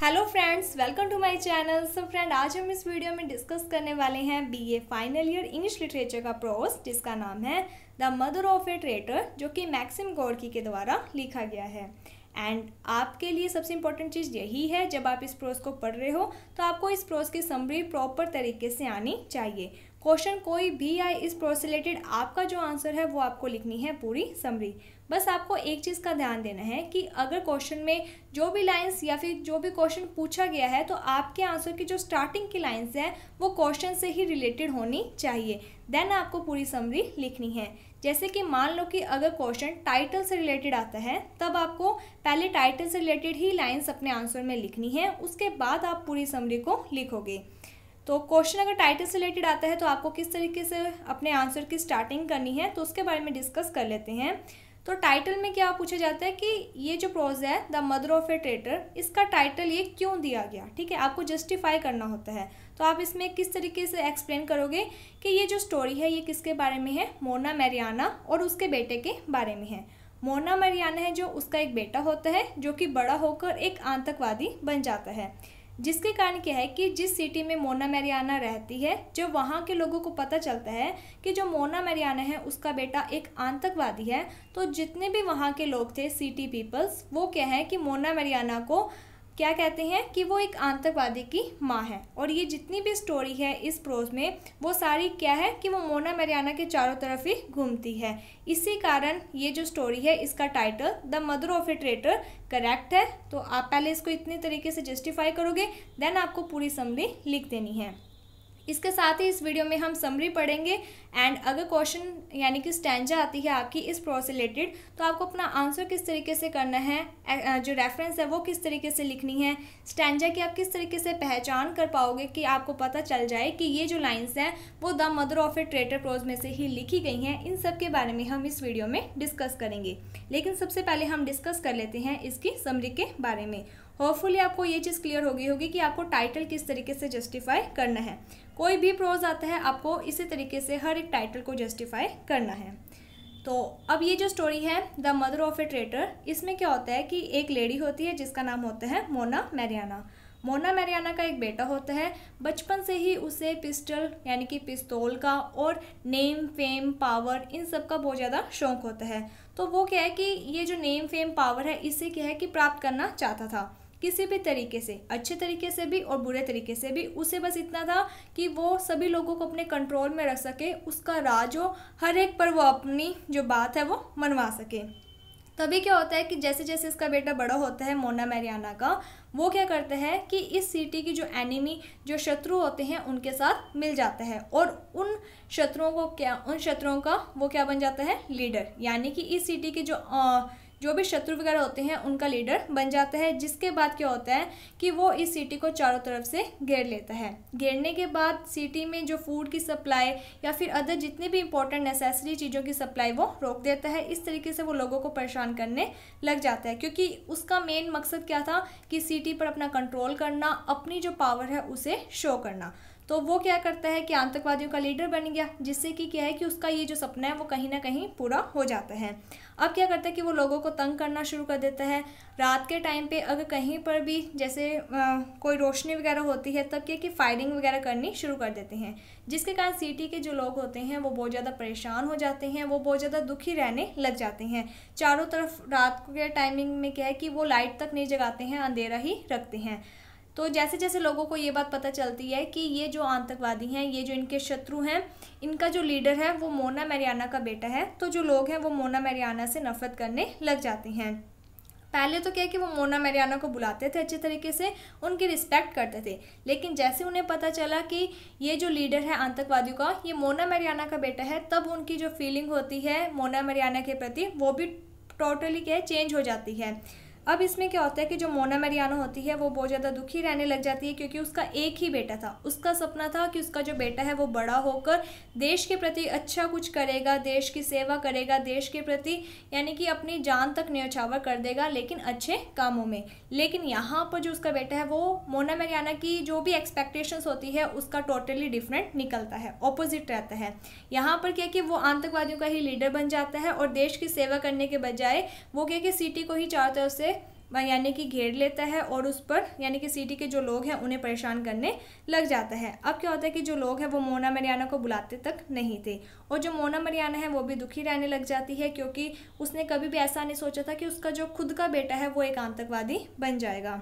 Hello friends, welcome to my channel. So friend, आज हम इस वीडियो में डिस्कस करने वाले हैं BA final year English literature का प्रोज, जिसका नाम है the mother of a traitor, जो कि मैक्सिम गोर्की के द्वारा लिखा गया है। एंड आपके लिए सबसे इंपॉर्टेंट चीज़ यही है, जब आप इस प्रोज को पढ़ रहे हो तो आपको इस प्रोज की समरी प्रॉपर तरीके से आनी चाहिए। क्वेश्चन कोई भी आए इस प्रोज से रिलेटेड, आपका जो आंसर है वो आपको लिखनी है पूरी समरी। बस आपको एक चीज़ का ध्यान देना है कि अगर क्वेश्चन में जो भी लाइंस या फिर जो भी क्वेश्चन पूछा गया है तो आपके आंसर की जो स्टार्टिंग की लाइंस हैं वो क्वेश्चन से ही रिलेटेड होनी चाहिए। देन आपको पूरी समरी लिखनी है। जैसे कि मान लो कि अगर क्वेश्चन टाइटल से रिलेटेड आता है, तब आपको पहले टाइटल से रिलेटेड ही लाइंस अपने आंसर में लिखनी है, उसके बाद आप पूरी समरी को लिखोगे। तो क्वेश्चन अगर टाइटल से रिलेटेड आता है तो आपको किस तरीके से अपने आंसर की स्टार्टिंग करनी है, तो उसके बारे में डिस्कस कर लेते हैं। तो टाइटल में क्या पूछा जाता है कि ये जो प्रोज है the mother of a traitor, इसका टाइटल ये क्यों दिया गया। ठीक है, आपको जस्टिफाई करना होता है। तो आप इसमें किस तरीके से एक्सप्लेन करोगे कि ये जो स्टोरी है ये किसके बारे में है, मोना मैरियाना और उसके बेटे के बारे में है। मोना मैरियाना है जो उसका एक बेटा होता है, जो कि बड़ा होकर एक आतंकवादी बन जाता है। जिसके कारण क्या है कि जिस सिटी में मोना मैरियाना रहती है, जब वहाँ के लोगों को पता चलता है कि जो मोना मैरियाना है उसका बेटा एक आतंकवादी है, तो जितने भी वहाँ के लोग थे, सिटी पीपल्स, वो क्या है कि मोना मैरियाना को क्या कहते हैं कि वो एक आतंकवादी की माँ है। और ये जितनी भी स्टोरी है इस प्रोज में, वो सारी क्या है कि वो मोना मैरियाना के चारों तरफ ही घूमती है। इसी कारण ये जो स्टोरी है इसका title the mother of a traitor correct है। तो आप पहले इसको इतने तरीके से जस्टिफाई करोगे, देन आपको पूरी समरी लिख देनी है। इसके साथ ही इस वीडियो में हम समरी पढ़ेंगे। एंड अगर क्वेश्चन यानी कि स्टैंजा आती है आपकी इस प्रोज से रिलेटेड, तो आपको अपना आंसर किस तरीके से करना है, जो रेफरेंस है वो किस तरीके से लिखनी है, स्टैंजा की आप किस तरीके से पहचान कर पाओगे कि आपको पता चल जाए कि ये जो लाइंस हैं वो the mother of a traitor prose में से ही लिखी गई हैं। इन सब के बारे में हम इस वीडियो में डिस्कस करेंगे। लेकिन सबसे पहले हम डिस्कस कर लेते हैं इसकी समरी के बारे में। होपफुली आपको ये चीज़ क्लियर हो गई होगी कि आपको टाइटल किस तरीके से जस्टिफाई करना है। कोई भी प्रोज आता है आपको इसी तरीके से हर एक टाइटल को जस्टिफाई करना है। तो अब ये जो स्टोरी है the mother of a traitor, इसमें क्या होता है कि एक लेडी होती है जिसका नाम होता है मोना मैरियाना। मोना मैरियाना का एक बेटा होता है। बचपन से ही उसे पिस्टल यानी कि पिस्तौल का और नेम फेम पावर इन सब का बहुत ज़्यादा शौक होता है। तो वो क्या है कि ये जो नेम फेम पावर है इसे क्या है कि प्राप्त करना चाहता था किसी भी तरीके से, अच्छे तरीके से भी और बुरे तरीके से भी। उसे बस इतना था कि वो सभी लोगों को अपने कंट्रोल में रख सके, उसका राज हो, हर एक पर वो अपनी जो बात है वो मनवा सके। तभी क्या होता है कि जैसे जैसे इसका बेटा बड़ा होता है मोना मैरियाना का, वो क्या करता है कि इस सिटी की जो एनिमी, जो शत्रु होते हैं, उनके साथ मिल जाता है और उन शत्रुओं का वो क्या बन जाता है, लीडर। यानी कि इस सिटी के जो भी शत्रु वगैरह होते हैं उनका लीडर बन जाता है। जिसके बाद क्या होता है कि वो इस सिटी को चारों तरफ से घेर लेता है। घेरने के बाद सिटी में जो फूड की सप्लाई या फिर अदर जितनी भी इंपॉर्टेंट नेसेसरी चीज़ों की सप्लाई वो रोक देता है। इस तरीके से वो लोगों को परेशान करने लग जाता है, क्योंकि उसका मेन मकसद क्या था कि सिटी पर अपना कंट्रोल करना, अपनी जो पावर है उसे शो करना। तो वो क्या करता है कि आतंकवादियों का लीडर बन गया, जिससे कि क्या है कि उसका ये जो सपना है वो कहीं ना कहीं पूरा हो जाता है। अब क्या करता है कि वो लोगों को तंग करना शुरू कर देता है। रात के टाइम पे अगर कहीं पर भी जैसे कोई रोशनी वगैरह होती है, तब क्या कि फायरिंग वगैरह करनी शुरू कर देते हैं, जिसके कारण सिटी के जो लोग होते हैं वो बहुत ज़्यादा परेशान हो जाते हैं, वो बहुत ज़्यादा दुखी रहने लग जाते हैं। चारों तरफ रात के टाइमिंग में क्या है कि वो लाइट तक नहीं जगाते हैं, अंधेरा ही रखते हैं। तो जैसे जैसे लोगों को ये बात पता चलती है कि ये जो आतंकवादी हैं, ये जो इनके शत्रु हैं, इनका जो लीडर है वो मोना मैरियाना का बेटा है, तो जो लोग हैं वो मोना मैरियाना से नफरत करने लग जाते हैं। पहले तो क्या है कि वो मोना मैरियाना को बुलाते थे अच्छे तरीके से, उनकी रिस्पेक्ट करते थे। लेकिन जैसे उन्हें पता चला कि ये जो लीडर है आतंकवादियों का, ये मोना मैरियाना का बेटा है, तब उनकी जो फीलिंग होती है मोना मैरियाना के प्रति वो भी टोटली क्या है चेंज हो जाती है। अब इसमें क्या होता है कि जो मोना मैरियाना होती है वो बहुत ज़्यादा दुखी रहने लग जाती है, क्योंकि उसका एक ही बेटा था। उसका सपना था कि उसका जो बेटा है वो बड़ा होकर देश के प्रति अच्छा कुछ करेगा, देश की सेवा करेगा, देश के प्रति यानी कि अपनी जान तक न्यौछावर कर देगा, लेकिन अच्छे कामों में। लेकिन यहाँ पर जो उसका बेटा है वो मोना मैरियाना की जो भी एक्सपेक्टेशंस होती है उसका टोटली डिफरेंट निकलता है, ऑपोजिट रहता है। यहाँ पर क्या कि वो आतंकवादियों का ही लीडर बन जाता है और देश की सेवा करने के बजाय वो क्या कि सिटी को ही चारों तरफ से यानी कि घेर लेता है और उस पर यानी कि सिटी के जो लोग हैं उन्हें परेशान करने लग जाता है। अब क्या होता है कि जो लोग हैं वो मोना मरियाना को बुलाते तक नहीं थे और जो मोना मरियाना है वो भी दुखी रहने लग जाती है, क्योंकि उसने कभी भी ऐसा नहीं सोचा था कि उसका जो खुद का बेटा है वो एक आतंकवादी बन जाएगा।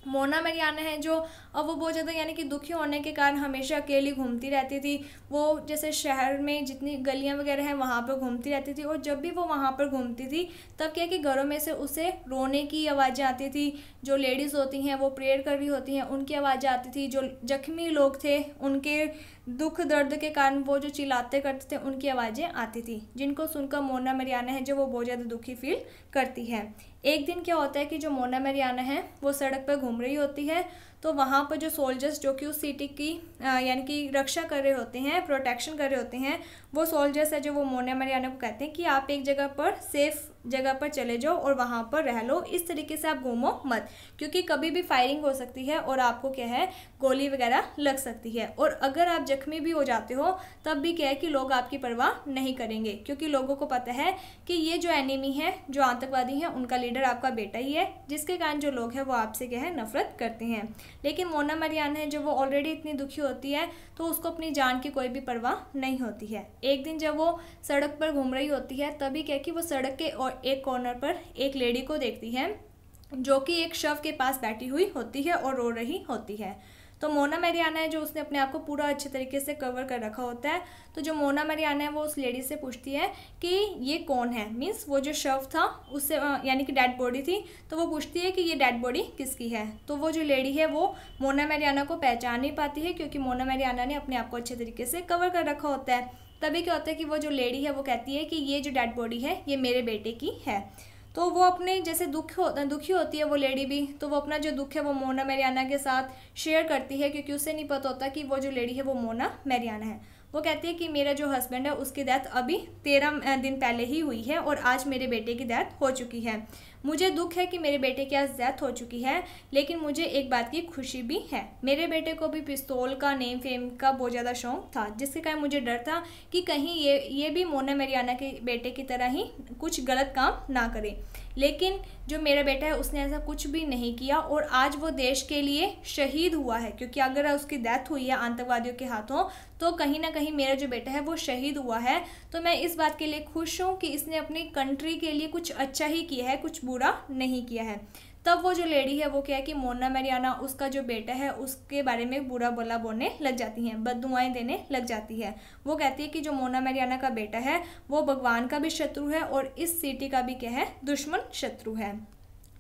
मोना मरियाना है जो अब वो बहुत ज़्यादा यानी कि दुखी होने के कारण हमेशा अकेली घूमती रहती थी। वो जैसे शहर में जितनी गलियां वगैरह हैं वहाँ पर घूमती रहती थी, और जब भी वो वहाँ पर घूमती थी तब क्या कि घरों में से उसे रोने की आवाज़ें आती थी। जो लेडीज़ होती हैं वो प्रेयर कर रही होती हैं उनकी आवाज़ें आती थी। जो जख्मी लोग थे उनके दुख दर्द के कारण वो जो चिल्लाते करते थे उनकी आवाज़ें आती थी, जिनको सुनकर मोना मरियाना है जो वो बहुत ज़्यादा दुखी फील करती है। एक दिन क्या होता है कि जो मोना मरियाना है वो सड़क पर घूम रही होती है, तो वहाँ पर जो सोल्जर्स जो कि उस सिटी की यानी कि रक्षा कर रहे होते हैं, प्रोटेक्शन कर रहे होते हैं, वो सोल्जर्स है जो वो मोना मरियाना को कहते हैं कि आप एक जगह पर सेफ जगह पर चले जाओ और वहाँ पर रह लो, इस तरीके से आप घूमो मत, क्योंकि कभी भी फायरिंग हो सकती है और आपको क्या है गोली वगैरह लग सकती है, और अगर आप जख्मी भी हो जाते हो तब भी क्या है कि लोग आपकी परवाह नहीं करेंगे, क्योंकि लोगों को पता है कि ये जो एनिमी है, जो आतंकवादी हैं, उनका लीडर आपका बेटा ही है, जिसके कारण जो लोग हैं वो आपसे क्या है नफरत करते हैं। लेकिन मोना मरियाना है जो वो ऑलरेडी इतनी दुखी होती है तो उसको अपनी जान की कोई भी परवाह नहीं होती है। एक दिन जब वो सड़क पर घूम रही होती है तभी क्या कि वो सड़क के और एक कॉर्नर पर एक लेडी को देखती है जो कि एक शव के पास बैठी हुई होती है और रो रही होती है। तो मोना मरियाना है जो उसने अपने आप को पूरा अच्छे तरीके से कवर कर रखा होता है, तो जो मोना मरियाना है वो उस लेडी से पूछती है कि ये कौन है, मीन्स वो जो शव था उससे यानी कि डेड बॉडी थी, तो वो पूछती है कि ये डेड बॉडी किसकी है। तो वो जो लेडी है वो मोना मरियाना को पहचान नहीं पाती है, क्योंकि मोना मरियाना ने अपने आप को अच्छे तरीके से कवर कर रखा होता है। तभी क्या होता है कि वो जो लेडी है वो कहती है कि ये जो डेड बॉडी है ये मेरे बेटे की है। तो वो अपने जैसे दुखी होती है वो लेडी भी, तो वो अपना जो दुख है वो मोना मरियाना के साथ शेयर करती है, क्योंकि उसे नहीं पता होता कि वो जो लेडी है वो मोना मरियाना है। वो कहती है कि मेरा जो हस्बैंड है उसकी डेथ अभी 13 दिन पहले ही हुई है और आज मेरे बेटे की डेथ हो चुकी है। मुझे दुख है कि मेरे बेटे की आज डेथ हो चुकी है, लेकिन मुझे एक बात की खुशी भी है। मेरे बेटे को भी पिस्तौल का, नेम फेम का बहुत ज़्यादा शौक था, जिसके कारण मुझे डर था कि कहीं ये भी मोना मरियाना के बेटे की तरह ही कुछ गलत काम ना करे। लेकिन जो मेरा बेटा है उसने ऐसा कुछ भी नहीं किया और आज वो देश के लिए शहीद हुआ है, क्योंकि अगर उसकी डेथ हुई है आतंकवादियों के हाथों तो कहीं ना कहीं मेरा जो बेटा है वो शहीद हुआ है। तो मैं इस बात के लिए खुश हूँ कि इसने अपनी कंट्री के लिए कुछ अच्छा ही किया है, कुछ बुरा नहीं किया है। तब वो जो लेडी है वो क्या है कि मोना मरियाना उसका जो बेटा है उसके बारे में बुरा भला बोलने लग जाती हैं, बददुआएं देने लग जाती है। वो कहती है कि जो मोना मरियाना का बेटा है वो भगवान का भी शत्रु है और इस सिटी का भी क्या है दुश्मन शत्रु है।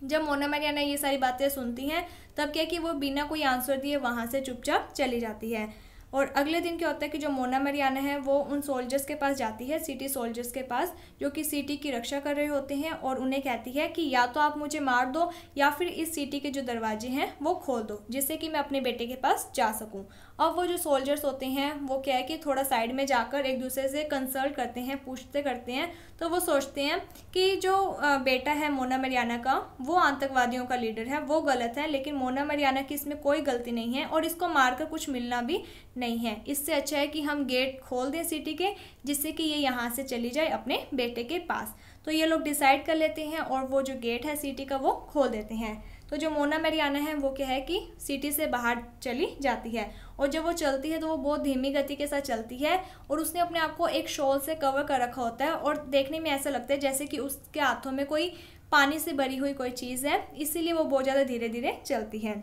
जब मोना मरियाना ये सारी बातें सुनती हैं तब क्या कि वो बिना कोई आंसर दिए वहाँ से चुपचाप चली जाती है। और अगले दिन क्या होता है कि जो मोना मरियाना है वो उन सोल्जर्स के पास जाती है, सिटी सोल्जर्स के पास जो कि सिटी की रक्षा कर रहे होते हैं, और उन्हें कहती है कि या तो आप मुझे मार दो या फिर इस सिटी के जो दरवाजे हैं वो खोल दो, जिससे कि मैं अपने बेटे के पास जा सकूं। अब वो जो सोल्जर्स होते हैं वो क्या है कि थोड़ा साइड में जाकर एक दूसरे से कंसल्ट करते हैं, पूछते करते हैं। तो वो सोचते हैं कि जो बेटा है मोना मरियाना का वो आतंकवादियों का लीडर है, वो गलत है, लेकिन मोना मरियाना की इसमें कोई गलती नहीं है और इसको मारकर कुछ मिलना भी नहीं है। इससे अच्छा है कि हम गेट खोल दें सिटी के, जिससे कि ये यहाँ से चली जाए अपने बेटे के पास। तो ये लोग डिसाइड कर लेते हैं और वो जो गेट है सिटी का वो खोल देते हैं। तो जो मोना मरियाना है वो क्या है कि सिटी से बाहर चली जाती है, और जब वो चलती है तो वो बहुत धीमी गति के साथ चलती है और उसने अपने आप को एक शॉल से कवर कर रखा होता है और देखने में ऐसा लगता है जैसे कि उसके हाथों में कोई पानी से भरी हुई कोई चीज़ है, इसीलिए वो बहुत ज़्यादा धीरे धीरे चलती है।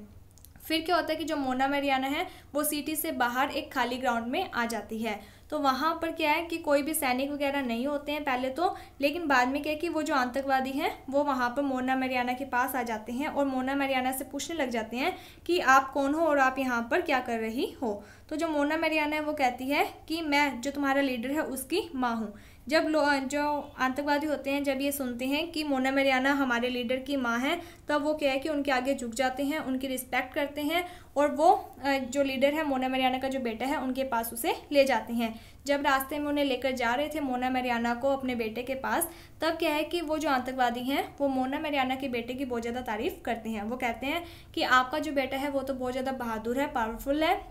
फिर क्या होता है कि जो मोना मरियाना है वो सिटी से बाहर एक खाली ग्राउंड में आ जाती है। तो वहाँ पर क्या है कि कोई भी सैनिक वगैरह नहीं होते हैं पहले तो, लेकिन बाद में क्या है कि वो जो आतंकवादी हैं वो वहाँ पर मोना मरियाना के पास आ जाते हैं और मोना मरियाना से पूछने लग जाते हैं कि आप कौन हो और आप यहाँ पर क्या कर रही हो। तो जो मोना मरियाना है वो कहती है कि मैं जो तुम्हारा लीडर है उसकी माँ हूँ। जब जो आतंकवादी होते हैं जब ये सुनते हैं कि मोना मरियाना हमारे लीडर की माँ है, तब वो क्या है कि उनके आगे झुक जाते हैं, उनकी रिस्पेक्ट करते हैं और वो जो लीडर है मोना मरियाना का जो बेटा है उनके पास उसे ले जाते हैं। जब रास्ते में उन्हें लेकर जा रहे थे मोना मरियाना को अपने बेटे के पास, तब क्या है कि वो जो आतंकवादी हैं वो मोना मरियाना के बेटे की बहुत ज़्यादा तारीफ़ करते हैं। वो कहते हैं कि आपका जो बेटा है वो तो बहुत ज़्यादा बहादुर है, पावरफुल है,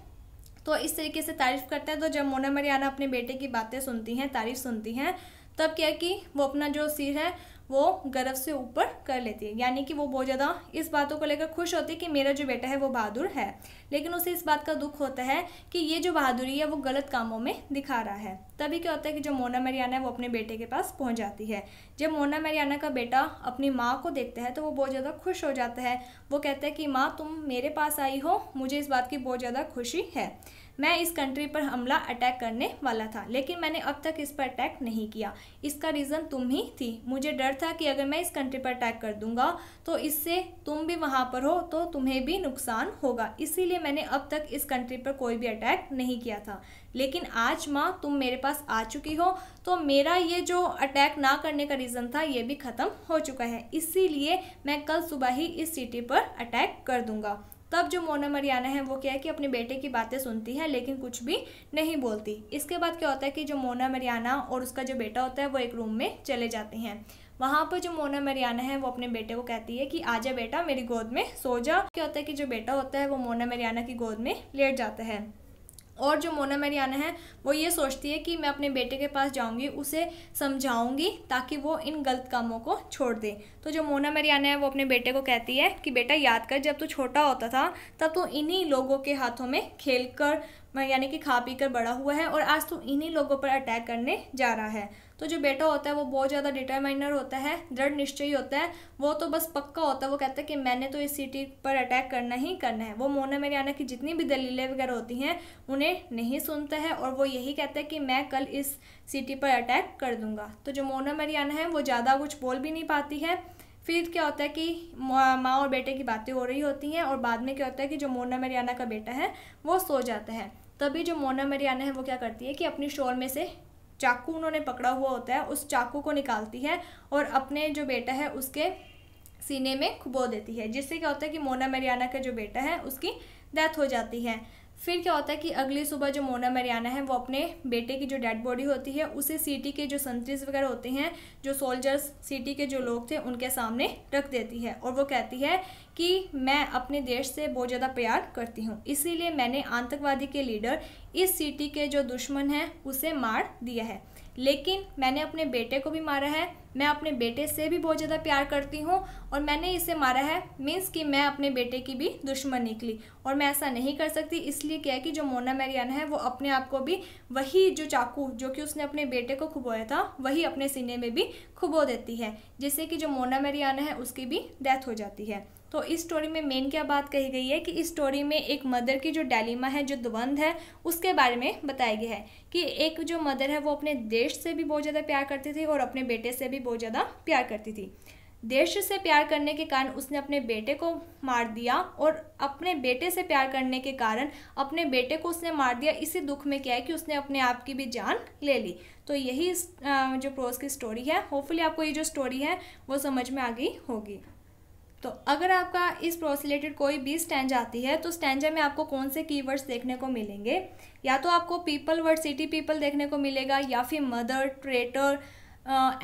तो इस तरीके से तारीफ़ करते हैं। तो जब मोना मरियाना अपने बेटे की बातें सुनती हैं, तारीफ़ सुनती हैं, तब क्या है कि वो अपना जो सिर है वो गर्व से ऊपर कर लेती है, यानी कि वो बहुत ज़्यादा इस बातों को लेकर खुश होती है कि मेरा जो बेटा है वो बहादुर है, लेकिन उसे इस बात का दुख होता है कि ये जो बहादुरी है वो गलत कामों में दिखा रहा है। तभी क्या होता है कि जो मोना मरियाना है वो अपने बेटे के पास पहुंच जाती है। जब मोना मरियाना का बेटा अपनी माँ को देखता है तो वो बहुत ज़्यादा खुश हो जाता है। वो कहता है कि माँ, तुम मेरे पास आई हो, मुझे इस बात की बहुत ज़्यादा खुशी है। मैं इस कंट्री पर हमला अटैक करने वाला था, लेकिन मैंने अब तक इस पर अटैक नहीं किया। इसका रीज़न तुम ही थी। मुझे डर था कि अगर मैं इस कंट्री पर अटैक कर दूंगा तो इससे तुम भी वहाँ पर हो तो तुम्हें भी नुकसान होगा, इसीलिए मैंने अब तक इस कंट्री पर कोई भी अटैक नहीं किया था। लेकिन आज माँ तुम मेरे पास आ चुकी हो तो मेरा ये जो अटैक ना करने का रीज़न था ये भी ख़त्म हो चुका है, इसीलिए मैं कल सुबह ही इस सिटी पर अटैक कर दूंगा। तब जो मोना मरियाना है वो क्या है कि अपने बेटे की बातें सुनती है लेकिन कुछ भी नहीं बोलती। इसके बाद क्या होता है कि जो मोना मरियाना और उसका जो बेटा होता है वो एक रूम में चले जाते हैं। वहाँ पर जो मोना मरियाना है वो अपने बेटे को कहती है कि आजा बेटा, मेरी गोद में सो जा। क्या होता है कि जो बेटा होता है वो मोना मरियाना की गोद में लेट जाता है और जो मोना मरियाना है वो ये सोचती है कि मैं अपने बेटे के पास जाऊंगी, उसे समझाऊंगी ताकि वो इन गलत कामों को छोड़ दे। तो जो मोना मरियाना है वो अपने बेटे को कहती है कि बेटा याद कर, जब तू छोटा होता था तब तू इन्हीं लोगों के हाथों में खेल कर यानी कि खा पी कर बड़ा हुआ है और आज तू इन्हीं लोगों पर अटैक करने जा रहा है। तो जो बेटा होता है वो बहुत ज़्यादा डिटरमाइनर होता है, दृढ़ निश्चयी होता है, वो तो बस पक्का होता है। वो कहता है कि मैंने तो इस सिटी पर अटैक करना ही करना है। वो मोना मरियाना की जितनी भी दलीलें वगैरह होती हैं उन्हें नहीं सुनता है और वो यही कहता है कि मैं कल इस सिटी पर अटैक कर दूंगा। तो जो मोना मरियाना है वो ज़्यादा कुछ बोल भी नहीं पाती है। फिर क्या होता है कि माँ और बेटे की बातें हो रही होती हैं और बाद में क्या होता है कि जो मोना मरियाना का बेटा है वो सो जाता है। तभी जो मोना मरियाना है वो क्या करती है कि अपनी शॉल में से चाकू उन्होंने पकड़ा हुआ होता है, उस चाकू को निकालती है और अपने जो बेटा है उसके सीने में खुबो देती है, जिससे क्या होता है कि मोना मरियाना का जो बेटा है उसकी डेथ हो जाती है। फिर क्या होता है कि अगली सुबह जो मोना मरियाना है वो अपने बेटे की जो डेड बॉडी होती है उसे सिटी के जो संतरीज वगैरह होते हैं, जो सोल्जर्स सिटी के जो लोग थे उनके सामने रख देती है और वो कहती है कि मैं अपने देश से बहुत ज़्यादा प्यार करती हूँ, इसीलिए मैंने आतंकवादी के लीडर इस सिटी के जो दुश्मन हैं उसे मार दिया है, लेकिन मैंने अपने बेटे को भी मारा है। मैं अपने बेटे से भी बहुत ज़्यादा प्यार करती हूँ और मैंने इसे मारा है मीन्स कि मैं अपने बेटे की भी दुश्मन निकली और मैं ऐसा नहीं कर सकती। इसलिए क्या है कि जो मोना मरियाना है वो अपने आप को भी वही जो चाकू जो कि उसने अपने बेटे को खुबोया था वही अपने सीने में भी खुबो देती है, जिससे कि जो मोना मरियाना है उसकी भी डेथ हो जाती है। तो इस स्टोरी में मेन क्या बात कही गई है कि इस स्टोरी में एक मदर की जो डायलेमा है, जो द्वंद है, उसके बारे में बताया गया है कि एक जो मदर है वो अपने देश से भी बहुत ज़्यादा प्यार करती थी और अपने बेटे से भी बहुत ज़्यादा प्यार करती थी। देश से प्यार करने के कारण उसने अपने बेटे को मार दिया और अपने बेटे से प्यार करने के कारण अपने बेटे को उसने मार दिया। इसी दुख में क्या है कि उसने अपने आप की भी जान ले ली। तो यही जो प्रोज की स्टोरी है। होपफुली आपको ये जो स्टोरी है वो समझ में आ गई होगी। तो अगर आपका इस प्रोज से रिलेटेड कोई भी स्टैंजा आती है तो स्टैंजा में आपको कौन से कीवर्ड्स देखने को मिलेंगे? या तो आपको पीपल वर्ड सिटी पीपल देखने को मिलेगा या फिर मदर, ट्रेटर,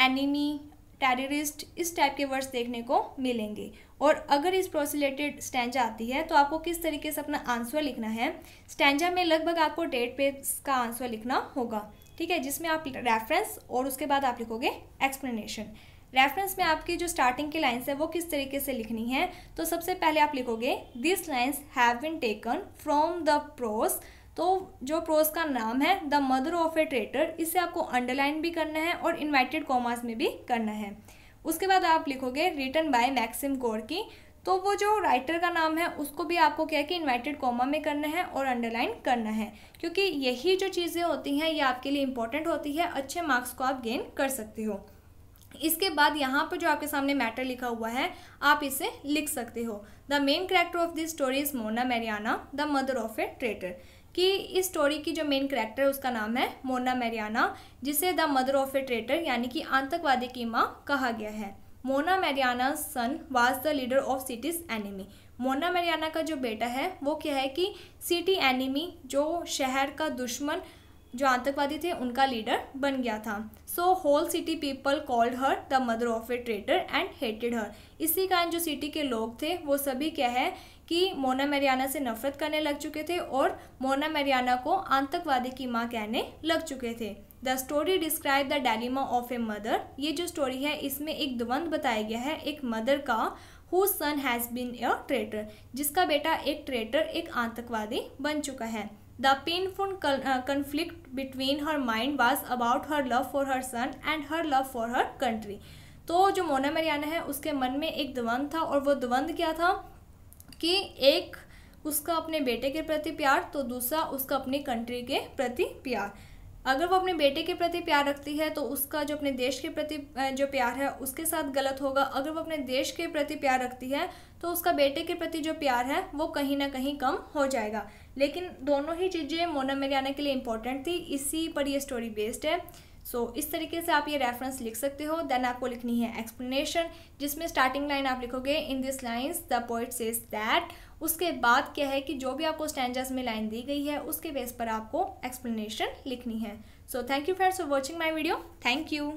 एनिमी, टेररिस्ट, इस टाइप के वर्ड्स देखने को मिलेंगे। और अगर इस प्रोज से रिलेटेड स्टैंजा आती है तो आपको किस तरीके से अपना आंसर लिखना है। स्टैंजा में लगभग आपको 1.5 पेज का आंसर लिखना होगा, ठीक है, जिसमें आप रेफरेंस और उसके बाद आप लिखोगे एक्सप्लेनेशन। रेफरेंस में आपकी जो स्टार्टिंग की लाइन्स है वो किस तरीके से लिखनी है, तो सबसे पहले आप लिखोगे this lines have been taken from the prose. तो जो प्रोज का नाम है the mother of a traitor, इसे आपको अंडरलाइन भी करना है और इन्वर्टेड कॉमास में भी करना है। उसके बाद आप लिखोगे रिटन बाय मैक्सिम गोर्की। तो वो जो राइटर का नाम है उसको भी आपको क्या है कि इन्वर्टेड कॉमा में करना है और अंडरलाइन करना है, क्योंकि यही जो चीज़ें होती हैं ये आपके लिए इंपॉर्टेंट होती है। अच्छे मार्क्स को आप गेन कर सकते हो। इसके बाद यहाँ पर जो आपके सामने मैटर लिखा हुआ है आप इसे लिख सकते हो। The main character of this story is Mona Mariana the mother of a traitor, कि इस स्टोरी की जो मेन कैरेक्टर है उसका नाम है मोना मरियाना, जिसे the mother of a traitor यानी कि आतंकवादी की माँ कहा गया है। Mona Mariana son was the leader of cities enemy. Mona Mariana का जो बेटा है वो क्या है कि सिटी एनिमी, जो शहर का दुश्मन, जो आतंकवादी थे, उनका लीडर बन गया था। So whole city people called her the mother of a traitor and hated her. इसी कारण जो सिटी के लोग थे वो सभी क्या है कि मोना मरियाना से नफरत करने लग चुके थे और मोना मरियाना को आतंकवादी की माँ कहने लग चुके थे। The story describe the dilemma of a mother. ये जो स्टोरी है इसमें एक द्वंद बताया गया है एक मदर का, who son has been a traitor, जिसका बेटा एक ट्रेटर, एक आतंकवादी बन चुका है। The painful conflict between her mind was about her love for her son and her love for her country. तो जो मोना मरियाना है उसके मन में एक द्वंद था, और वो द्वंद क्या था कि एक उसका अपने बेटे के प्रति प्यार, तो दूसरा उसका अपनी कंट्री के प्रति प्यार। अगर वो अपने बेटे के प्रति प्यार रखती है तो उसका जो अपने देश के प्रति जो प्यार है उसके साथ गलत होगा। अगर वो अपने देश के प्रति प्यार रखती है तो उसका बेटे के प्रति जो प्यार है वो कहीं ना कहीं कम हो जाएगा। लेकिन दोनों ही चीज़ें मोना मरियाना के लिए इम्पोर्टेंट थी, इसी पर ये स्टोरी बेस्ड है। सो इस तरीके से आप ये रेफरेंस लिख सकते हो। देन आपको लिखनी है एक्सप्लेनेशन, जिसमें स्टार्टिंग लाइन आप लिखोगे in this lines the poet says that. उसके बाद क्या है कि जो भी आपको स्टैंजास में लाइन दी गई है उसके बेस पर आपको एक्सप्लेनेशन लिखनी है। So thank you friends for watching my video. Thank you.